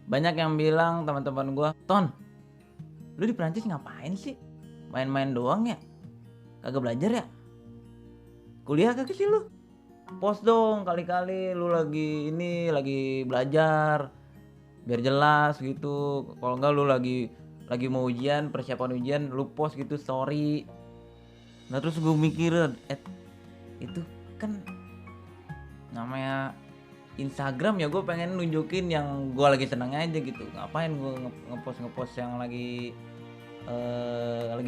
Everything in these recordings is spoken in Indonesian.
Banyak yang bilang teman-teman gua, "Ton, lu di Prancis ngapain sih? Main-main doang ya? Kagak belajar ya? Kuliah kagak sih lu? Post dong kali-kali lu lagi belajar biar jelas gitu. Kalau enggak lu lagi mau ujian, persiapan ujian, lu post gitu story." Nah terus gue mikir, itu kan namanya Instagram ya, gue pengen nunjukin yang gue lagi seneng aja gitu. Ngapain gue ngepost yang lagi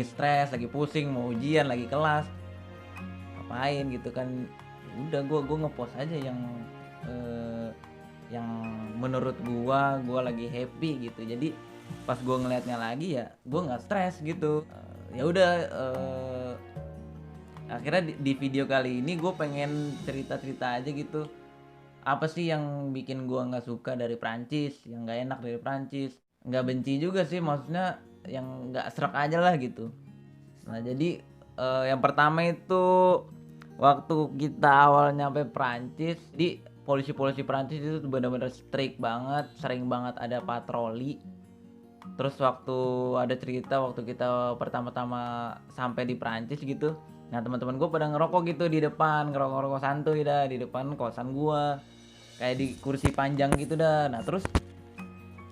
stres, lagi pusing, mau ujian, lagi kelas, ngapain gitu kan. Ya udah gue ngepost aja eh, yang menurut gue lagi happy gitu. Jadi pas gue ngeliatnya lagi ya gue nggak stres gitu. Ya udah, akhirnya di video kali ini gue pengen cerita-cerita aja gitu. Apa sih yang bikin gue nggak suka dari Prancis, yang nggak enak dari Prancis? Nggak benci juga sih, maksudnya yang nggak serak aja lah gitu. Nah jadi, yang pertama itu waktu kita awal nyampe Prancis, di polisi-polisi Prancis itu benar-benar strict banget, sering banget ada patroli. Terus waktu ada cerita waktu kita pertama-tama sampai di Prancis gitu, nah teman-teman gue pada ngerokok gitu di depan, ngerokok-ngerokok santuy dah di depan kosan gue, kayak di kursi panjang gitu dah. Nah terus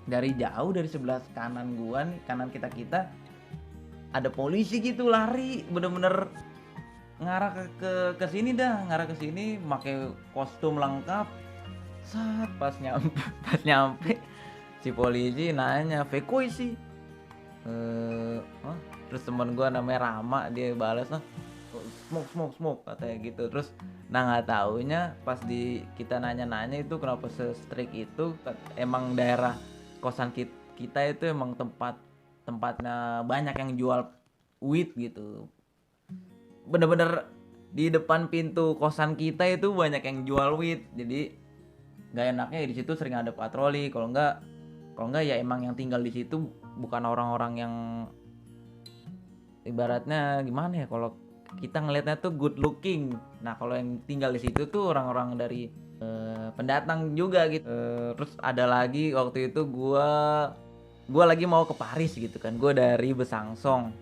dari jauh, dari sebelah kanan gua nih, kanan kita ada polisi gitu lari, bener-bener ngarah ke sini dah, ngarah ke sini pakai kostum lengkap. Sat pas nyampe pas nyampe si polisi nanya, "Fekoi sih?" Hah? Terus teman gua namanya Rama, dia balas, "Nah, smoke smoke smoke," katanya gitu. Terus nah nggak taunya pas kita nanya-nanya itu kenapa se-strict itu, emang daerah kosan kita itu emang tempatnya banyak yang jual weed gitu. Bener-bener di depan pintu kosan kita itu banyak yang jual weed. Jadi nggak enaknya di situ sering ada patroli. Kalau nggak ya emang yang tinggal di situ bukan orang-orang yang ibaratnya gimana ya, kalau kita ngelihatnya tuh good looking. Nah kalau yang tinggal di situ tuh orang-orang dari pendatang juga gitu. Terus ada lagi waktu itu gua lagi mau ke Paris gitu kan. Gua dari Besançon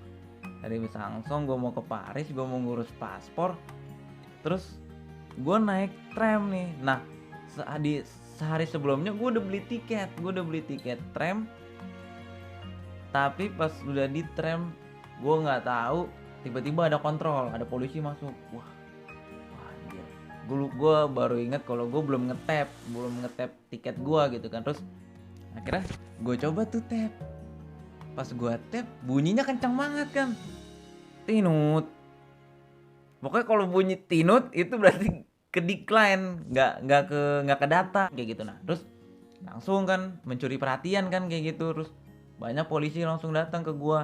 gua mau ke Paris, gua mau ngurus paspor. Terus gua naik tram nih. Nah sehari sebelumnya gua udah beli tiket tram, tapi pas udah di tram gue nggak tahu, tiba-tiba ada kontrol, ada polisi masuk. Wah, anjir. Gue baru inget kalau gue belum ngetap tiket gue gitu kan. Terus akhirnya gue coba tuh tap. Pas gue tap bunyinya kencang banget kan, tinut. Pokoknya kalau bunyi tinut itu berarti ke decline, nggak ke data kayak gitu. Nah terus langsung kan mencuri perhatian kan kayak gitu. Terus banyak polisi langsung datang ke gue,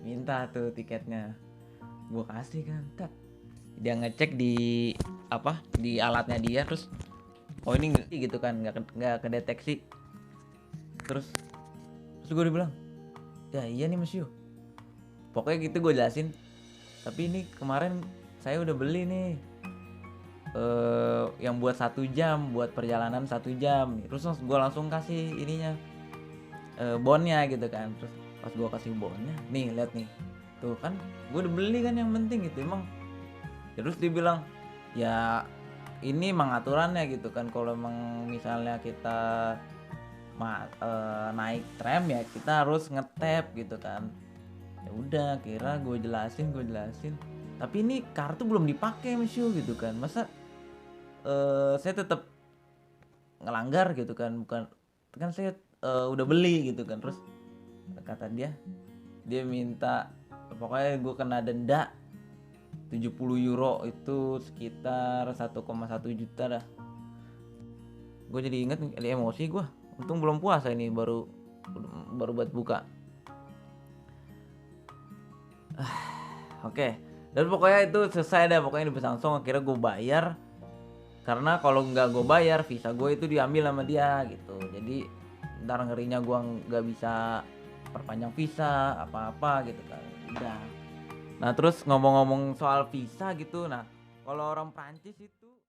minta tuh tiketnya. Gue kasih kan, dia ngecek di alatnya dia. Terus oh ini gitu kan, nggak kedeteksi. Terus gue bilang, "Ya iya nih monsieur," pokoknya gitu gue jelasin, "tapi ini kemarin saya udah beli nih, yang buat 1 jam, buat perjalanan 1 jam." Terus gue langsung kasih ininya, bonnya gitu kan. Terus pas gue kasih bonnya, "Nih lihat nih, tuh kan gue udah beli kan, yang penting gitu emang." Terus dia bilang, "Ya ini emang aturannya gitu kan, kalau emang misalnya kita naik tram ya kita harus ngetap gitu kan." Ya udah kira gue jelasin, "Tapi ini kartu belum dipakai monsieur," gitu kan. "Masa saya tetap ngelanggar gitu kan, bukan kan saya udah beli gitu kan." Terus kata dia minta, pokoknya gue kena denda 70 euro, itu sekitar 1,1 juta dah. Gue jadi inget emosi gue. Untung belum puasa ini, baru buat buka. Oke. Dan pokoknya itu selesai dah, pokoknya di Besançon akhirnya gue bayar. Karena kalau nggak gue bayar, visa gue itu diambil sama dia gitu. Jadi ntar ngerinya gue nggak bisa perpanjang visa apa-apa gitu kan. Udah. Nah terus ngomong-ngomong soal visa gitu, nah kalau orang Prancis itu